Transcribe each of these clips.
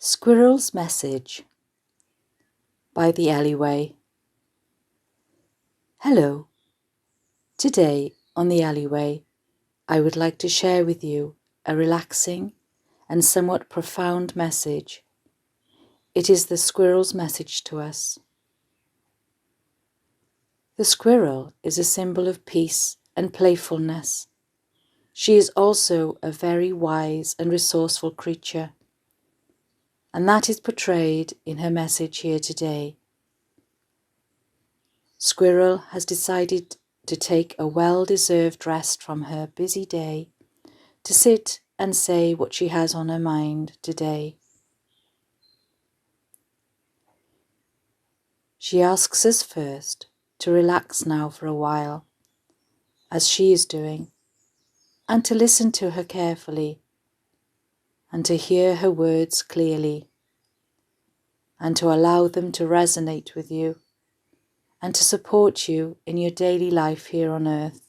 Squirrel's Message by the Alleyway. Hello. Today on the Alleyway, I would like to share with you a relaxing and somewhat profound message. It is the squirrel's message to us. The squirrel is a symbol of peace and playfulness. She is also a very wise and resourceful creature, and that is portrayed in her message here today. Squirrel has decided to take a well-deserved rest from her busy day to sit and say what she has on her mind today. She asks us first to relax now for a while, as she is doing, and to listen to her carefully, and to hear her words clearly, and to allow them to resonate with you, and to support you in your daily life here on earth.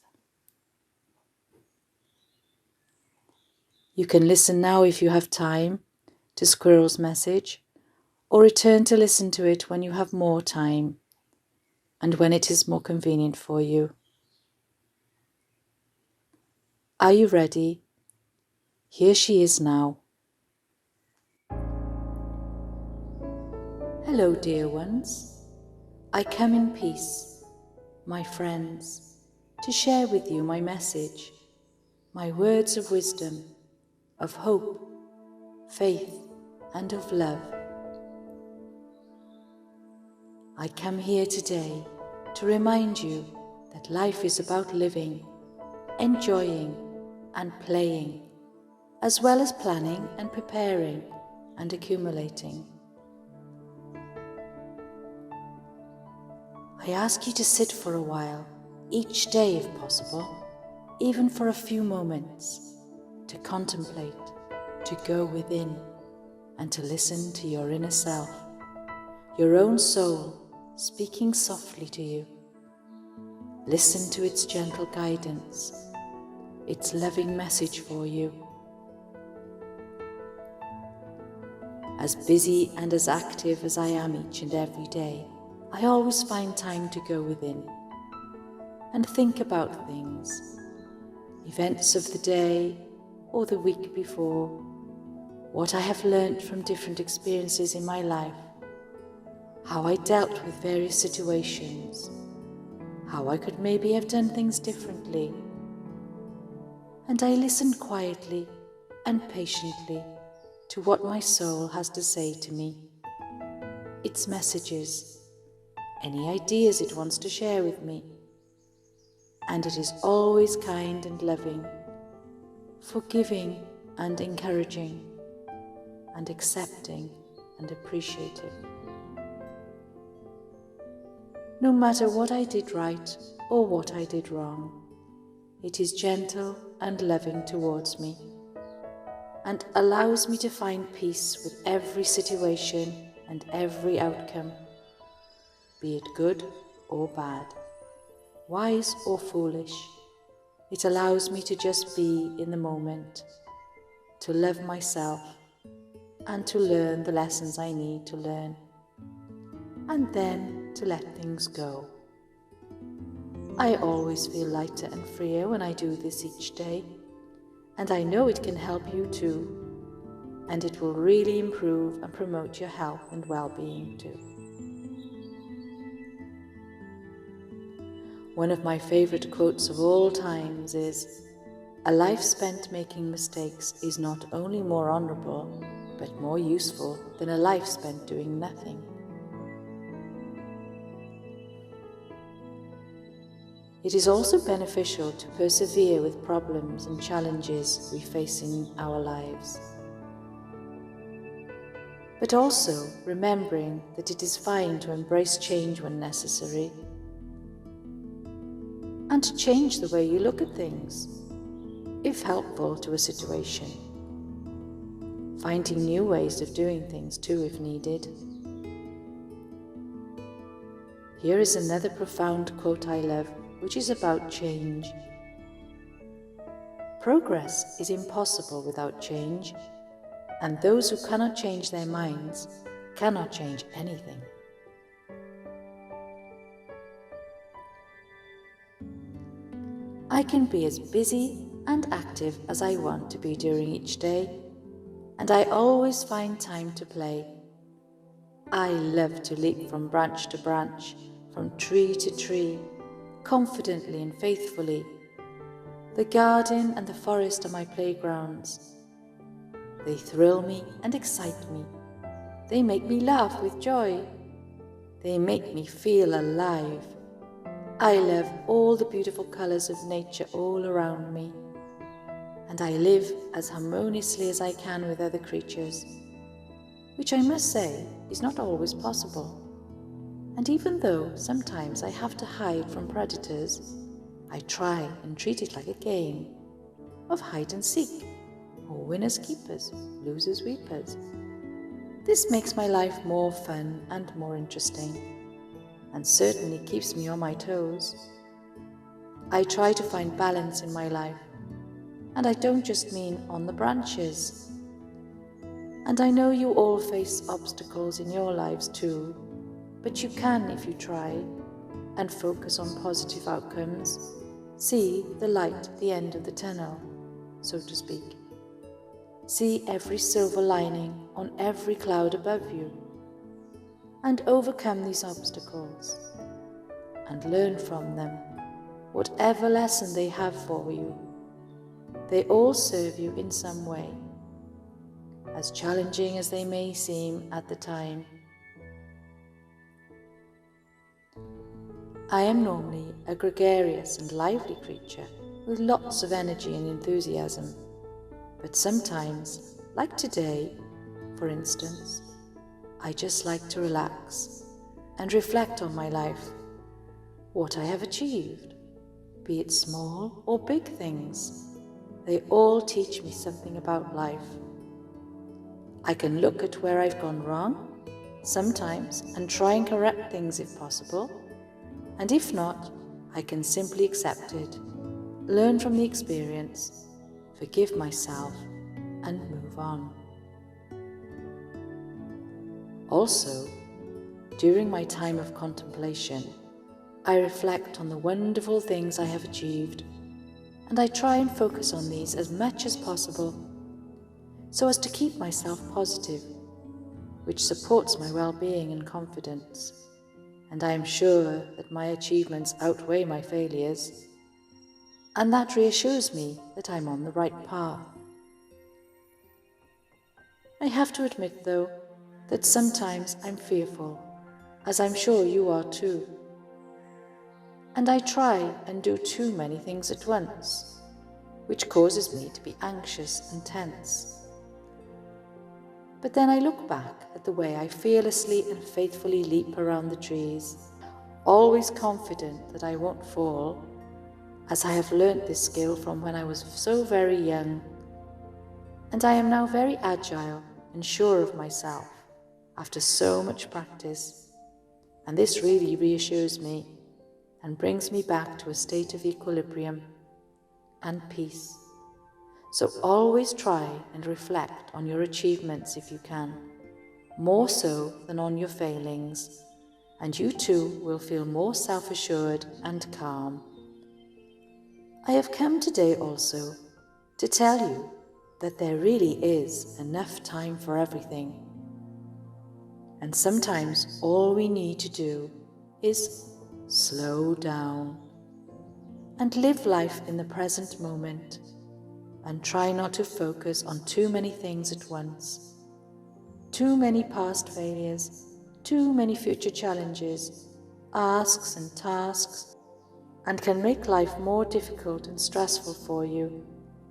You can listen now if you have time to Squirrel's message, or return to listen to it when you have more time and when it is more convenient for you. Are you ready? Here she is now. Hello, dear ones. I come in peace, my friends, to share with you my message, my words of wisdom, of hope, faith, and of love. I come here today to remind you that life is about living, enjoying, and playing, as well as planning and preparing and accumulating. I ask you to sit for a while, each day if possible, even for a few moments, to contemplate, to go within, and to listen to your inner self, your own soul speaking softly to you. Listen to its gentle guidance, its loving message for you. As busy and as active as I am each and every day, I always find time to go within and think about things, events of the day or the week before, what I have learnt from different experiences in my life, how I dealt with various situations, how I could maybe have done things differently. And I listen quietly and patiently to what my soul has to say to me, its messages, any ideas it wants to share with me. And it is always kind and loving, forgiving and encouraging, and accepting and appreciative. No matter what I did right or what I did wrong, it is gentle and loving towards me, and allows me to find peace with every situation and every outcome, be it good or bad, wise or foolish. It allows me to just be in the moment, to love myself, and to learn the lessons I need to learn, and then to let things go. I always feel lighter and freer when I do this each day, and I know it can help you too, and it will really improve and promote your health and well-being too. One of my favorite quotes of all times is, "A life spent making mistakes is not only more honorable, but more useful than a life spent doing nothing." It is also beneficial to persevere with problems and challenges we face in our lives, but also remembering that it is fine to embrace change when necessary, and to change the way you look at things, if helpful to a situation, finding new ways of doing things too if needed. Here is another profound quote I love, which is about change. "Progress is impossible without change, and those who cannot change their minds cannot change anything. I can be as busy and active as I want to be during each day, and I always find time to play. I love to leap from branch to branch, from tree to tree, confidently and faithfully. The garden and the forest are my playgrounds. They thrill me and excite me. They make me laugh with joy. They make me feel alive. I love all the beautiful colours of nature all around me, and I live as harmoniously as I can with other creatures, which I must say is not always possible. And even though sometimes I have to hide from predators, I try and treat it like a game of hide and seek, or winners keepers, losers weepers. This makes my life more fun and more interesting, and certainly keeps me on my toes. I try to find balance in my life, and I don't just mean on the branches. And I know you all face obstacles in your lives too, but you can if you try and focus on positive outcomes. See the light at the end of the tunnel, so to speak. See every silver lining on every cloud above you, and overcome these obstacles and learn from them whatever lesson they have for you. They all serve you in some way, as challenging as they may seem at the time. I am normally a gregarious and lively creature with lots of energy and enthusiasm, but sometimes, like today, for instance, I just like to relax and reflect on my life, what I have achieved, be it small or big things. They all teach me something about life. I can look at where I've gone wrong, sometimes, and try and correct things if possible, and if not, I can simply accept it, learn from the experience, forgive myself, and move on. Also, during my time of contemplation, I reflect on the wonderful things I have achieved, and I try and focus on these as much as possible, so as to keep myself positive, which supports my well-being and confidence, and I am sure that my achievements outweigh my failures, and that reassures me that I'm on the right path. I have to admit, though, that sometimes I'm fearful, as I'm sure you are too. And I try and do too many things at once, which causes me to be anxious and tense. But then I look back at the way I fearlessly and faithfully leap around the trees, always confident that I won't fall, as I have learnt this skill from when I was so very young, and I am now very agile and sure of myself after so much practice, and this really reassures me and brings me back to a state of equilibrium and peace. So always try and reflect on your achievements if you can, more so than on your failings, and you too will feel more self-assured and calm. I have come today also to tell you that there really is enough time for everything. And sometimes all we need to do is slow down and live life in the present moment, and try not to focus on too many things at once, too many past failures, too many future challenges, asks and tasks, and can make life more difficult and stressful for you,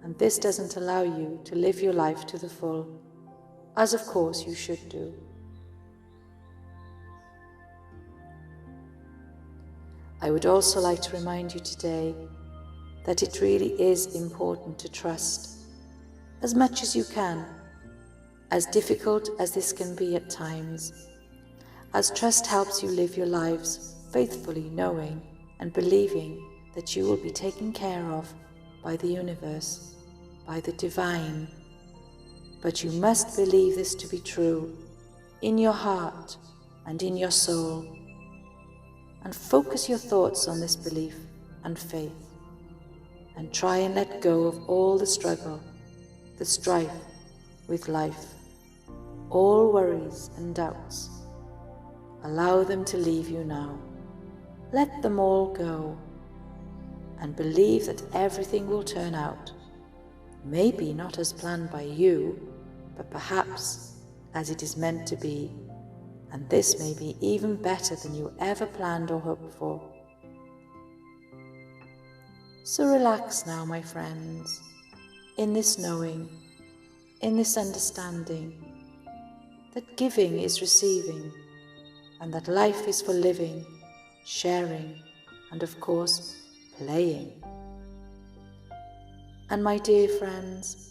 and this doesn't allow you to live your life to the full, as of course you should do. I would also like to remind you today that it really is important to trust as much as you can, as difficult as this can be at times, as trust helps you live your lives faithfully, knowing and believing that you will be taken care of by the universe, by the divine, But you must believe this to be true in your heart and in your soul, and focus your thoughts on this belief and faith, and try and let go of all the struggle, the strife with life, all worries and doubts. Allow them to leave you now. Let them all go, and believe that everything will turn out, maybe not as planned by you, but perhaps as it is meant to be, and this may be even better than you ever planned or hoped for. So relax now, my friends, in this knowing, in this understanding, that giving is receiving, and that life is for living, sharing, and of course, playing. And my dear friends,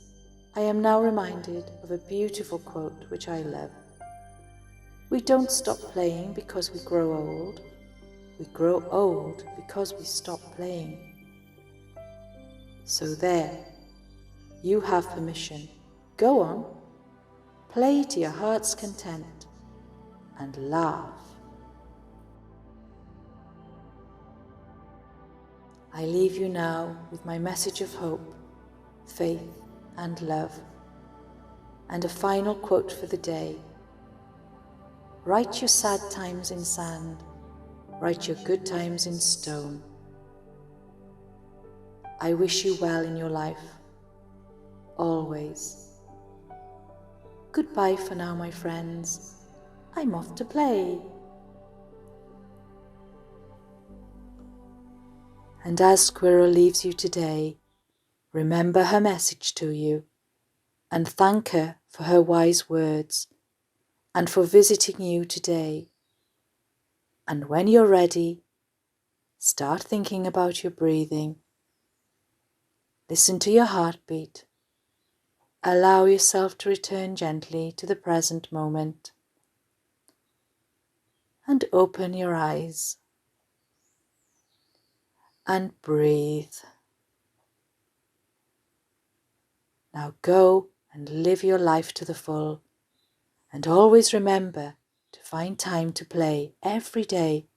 I am now reminded of a beautiful quote which I love. We don't stop playing because we grow old. We grow old because we stop playing. So there, you have permission. Go on, play to your heart's content, and laugh. I leave you now with my message of hope, faith, and love, and a final quote for the day. Write your sad times in sand, write your good times in stone. I wish you well in your life, always. Goodbye for now, my friends. I'm off to play. And as Squirrel leaves you today, remember her message to you, and thank her for her wise words, and for visiting you today. And when you're ready, start thinking about your breathing. Listen to your heartbeat. Allow yourself to return gently to the present moment. And open your eyes. And breathe. Now go and live your life to the full. And always remember to find time to play every day